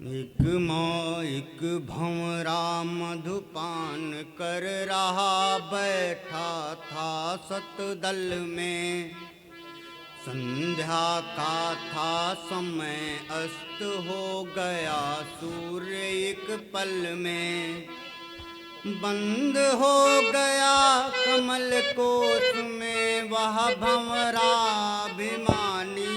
एक माइक भंवरा मधुपान कर रहा बैठा था सतदल में। संध्या का था समय, अस्त हो गया सूर्य एक पल में। बंद हो गया कमल कोश में वह भंवरा अभिमानी।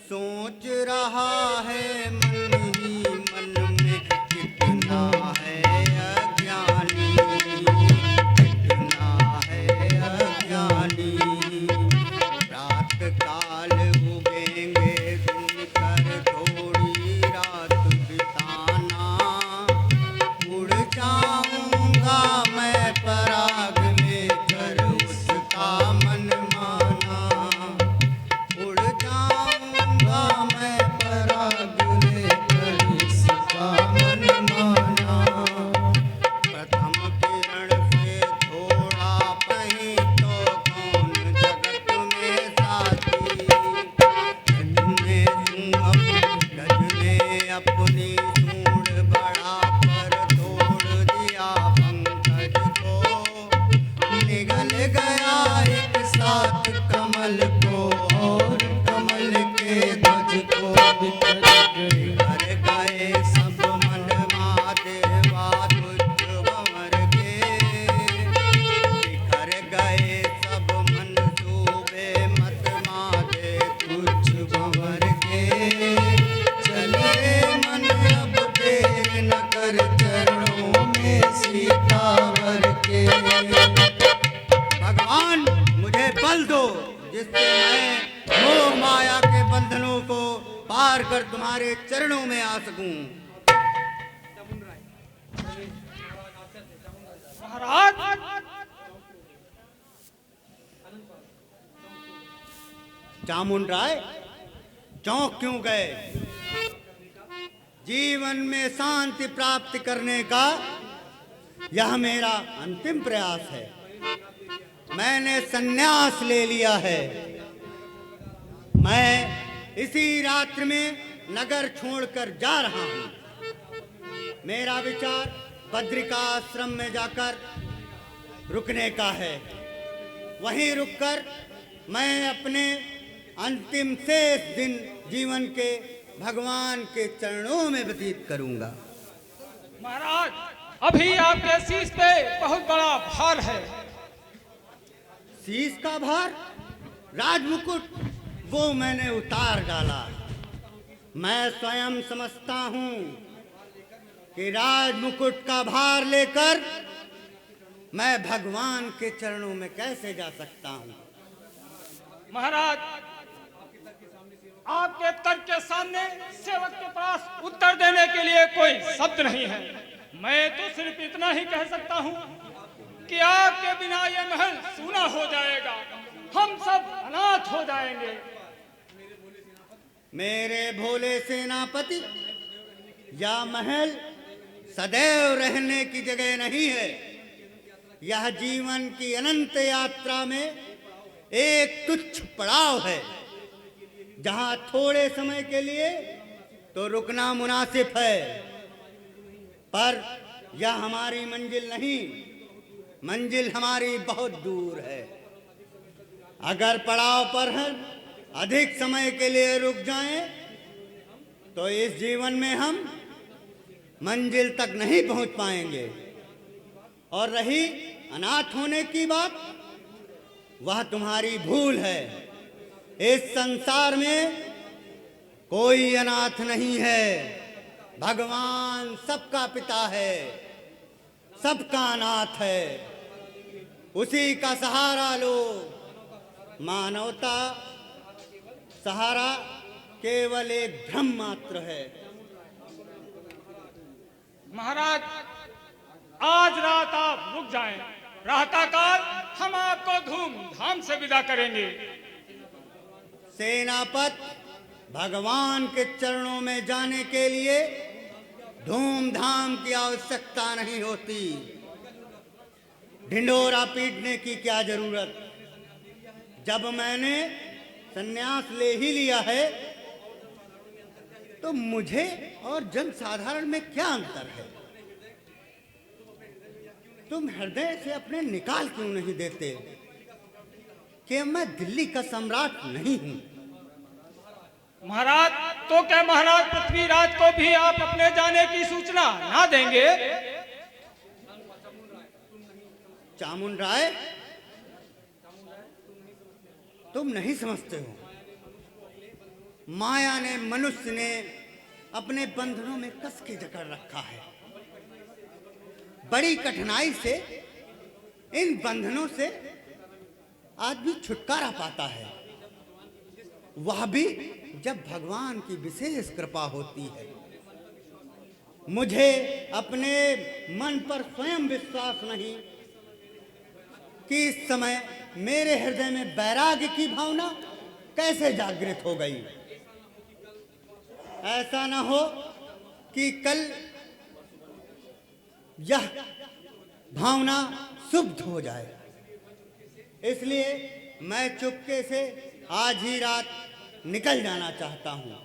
सोच रहा है मन ही मन में, कितना है अज्ञानी, कितना है अज्ञानी। रात काल उगेंगे दिन कर थोड़ी रात बिताना। उड़ जाऊंगा मैं पराग लेकर उसका मन माना। उड़ जाऊंगा मैं पराग लेकर उसका मन माना। प्रथम किरण से थोड़ा पहीं तो कौन जगत में साथी। गज ने अपनी सूंड बढ़ा कर तोड़ दिया पंकज को। निगल गया एक साथ कमल को और कमल के ध्वज को। बिखर गए सब मन महादेवा तुझ भंवर के। बिखर गए सब मन सूबे मत मादे तुझ भंवर के। चल रे मन अब देर न कर चरणों में सीतावर के। भगवान मुझे बल दो जिससे मैं मोह माया के बंधनों को पार कर तुम्हारे चरणों में आ सकूं। महाराज, चामुंड राय चौंक क्यों गए? जीवन में शांति प्राप्त करने का यह मेरा अंतिम प्रयास है। मैंने संन्यास ले लिया है। मैं इसी रात्रि में नगर छोड़कर जा रहा हूं। मेरा विचार बद्रिका आश्रम में जाकर रुकने का है। वहीं रुककर मैं अपने अंतिम शेष दिन जीवन के भगवान के चरणों में व्यतीत करूंगा। महाराज, अभी आपके शीश पे बहुत बड़ा भार है। शीश का भार? राजमुकुट वो मैंने उतार डाला। मैं स्वयं समझता हूं कि राजमुकुट का भार लेकर मैं भगवान के चरणों में कैसे जा सकता हूं। महाराज, आपके तर्क के सामने सेवक के पास उत्तर देने के लिए कोई शब्द नहीं है। मैं तो सिर्फ इतना ही कह सकता हूं कि आपके बिना ये महल सूना हो जाएगा। हम सब अनाथ हो जाएंगे। मेरे भोले सेनापति, यह महल सदैव रहने की जगह नहीं है। यह जीवन की अनंत यात्रा में एक तुच्छ पड़ाव है, जहां थोड़े समय के लिए तो रुकना मुनासिब है, पर यह हमारी मंजिल नहीं। मंजिल हमारी बहुत दूर है। अगर पड़ाव पर हम अधिक समय के लिए रुक जाएं, तो इस जीवन में हम मंजिल तक नहीं पहुंच पाएंगे। और रही अनाथ होने की बात, वह तुम्हारी भूल है। इस संसार में कोई अनाथ नहीं है। भगवान सबका पिता है, सबका नाथ है। उसी का सहारा लो। मानवता सहारा केवल एक भ्रम मात्र है। महाराज, आज रात आप रुक जाएं। प्रातःकाल हम आपको धूमधाम से विदा करेंगे। सेनापत, भगवान के चरणों में जाने के लिए धूमधाम की आवश्यकता नहीं होती। ढिंढोरा पीटने की क्या जरूरत? जब मैंने संन्यास ले ही लिया है तो मुझे और जनसाधारण में क्या अंतर है? तुम हृदय से अपने निकाल क्यों नहीं देते कि मैं दिल्ली का सम्राट नहीं हूं? महाराज, तो क्या महाराज पृथ्वीराज को भी आप अपने जाने की सूचना ना देंगे? चामुंडराय, तुम नहीं समझते हो। माया ने, मनुष्य ने अपने बंधनों में कस के जकड़ रखा है। बड़ी कठिनाई से इन बंधनों से आदमी छुटकारा पाता है, वह भी जब भगवान की विशेष कृपा होती है। मुझे अपने मन पर स्वयं विश्वास नहीं कि इस समय मेरे हृदय में वैराग्य की भावना कैसे जागृत हो गई। ऐसा न हो कि कल यह भावना सुप्त हो जाए। इसलिए मैं चुपके से आज ही रात निकल जाना चाहता हूं।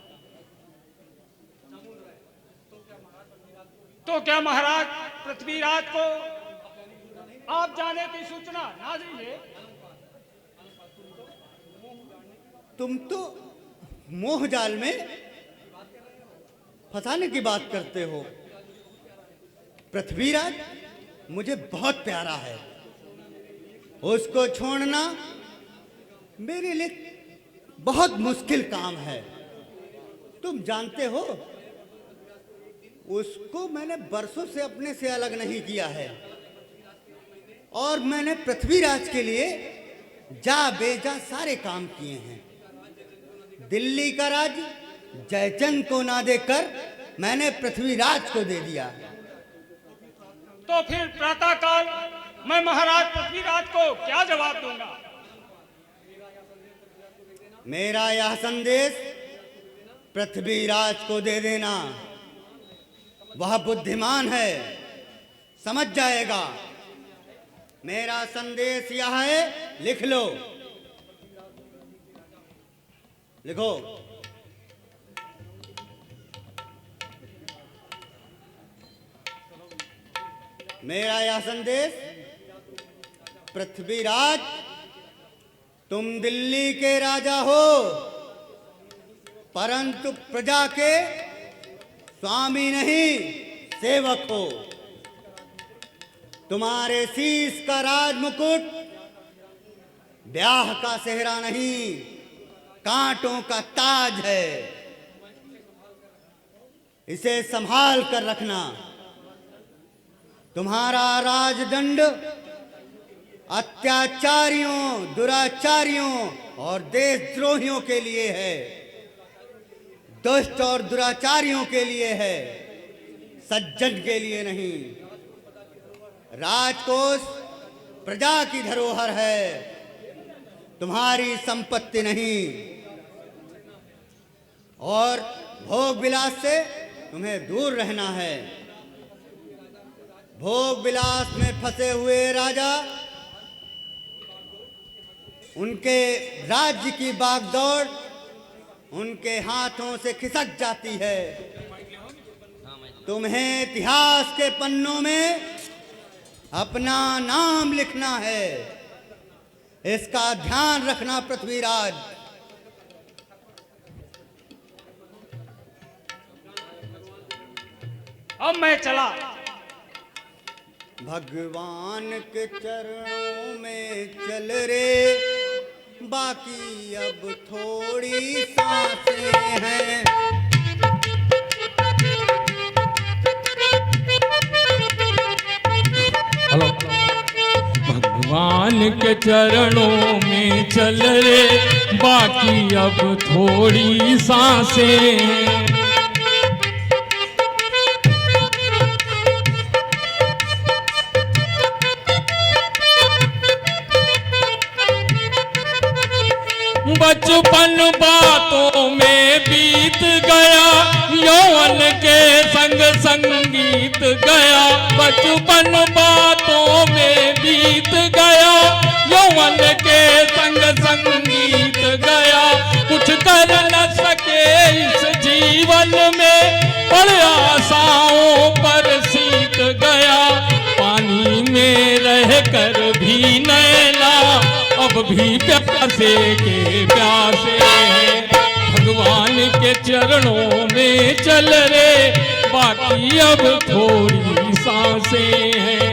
तो क्या महाराज पृथ्वीराज को आप जाने की सूचना ना दीजिए? तुम तो मोह जाल में फंसाने की बात करते हो। पृथ्वीराज मुझे बहुत प्यारा है, उसको छोड़ना मेरे लिए बहुत मुश्किल काम है। तुम जानते हो, उसको मैंने बरसों से अपने से अलग नहीं किया है, और मैंने पृथ्वीराज के लिए जा बेजा सारे काम किए हैं। दिल्ली का राज जयचंद को ना देकर मैंने पृथ्वीराज को दे दिया। तो फिर प्रातःकाल मैं महाराज पृथ्वीराज को क्या जवाब दूंगा? मेरा यह संदेश पृथ्वीराज को दे देना। वह बुद्धिमान है, समझ जाएगा। मेरा संदेश यह है, लिख लो, लिखो। मेरा यह संदेश, पृथ्वीराज, तुम दिल्ली के राजा हो, परंतु प्रजा के स्वामी नहीं, सेवक हो। तुम्हारे शीश का राज मुकुट ब्याह का सेहरा नहीं, कांटों का ताज है। इसे संभाल कर रखना। तुम्हारा राजदंड अत्याचारियों, दुराचारियों और देशद्रोहियों के लिए है, दुष्ट और दुराचारियों के लिए है, सज्जन के लिए नहीं। राजकोष प्रजा की धरोहर है, तुम्हारी संपत्ति नहीं। और भोग विलास से तुम्हें दूर रहना है। भोग विलास में फंसे हुए राजा, उनके राज्य की बागडोर उनके हाथों से खिसक जाती है। तुम्हें इतिहास के पन्नों में अपना नाम लिखना है, इसका ध्यान रखना पृथ्वीराज। अब मैं चला। भगवान के चरणों में चल रे, बाकी अब थोड़ी सांसें हैं। हेलो। भगवान के चरणों में चल रे, बाकी अब थोड़ी सांसें हैं। बचपन बातों में बीत गया, यौवन के संग संगीत गया। बचपन बातों में बीत गया, यौवन के संग संगीत गया। कुछ कर न सके इस जीवन जीवन में पड़ आशाओं पर शीत गया, पानी में रह कर भी नैना अब भी प्यासे के प्यासे हैं। भगवान के चरणों में चल रे, बाकी अब थोड़ी सांसें हैं।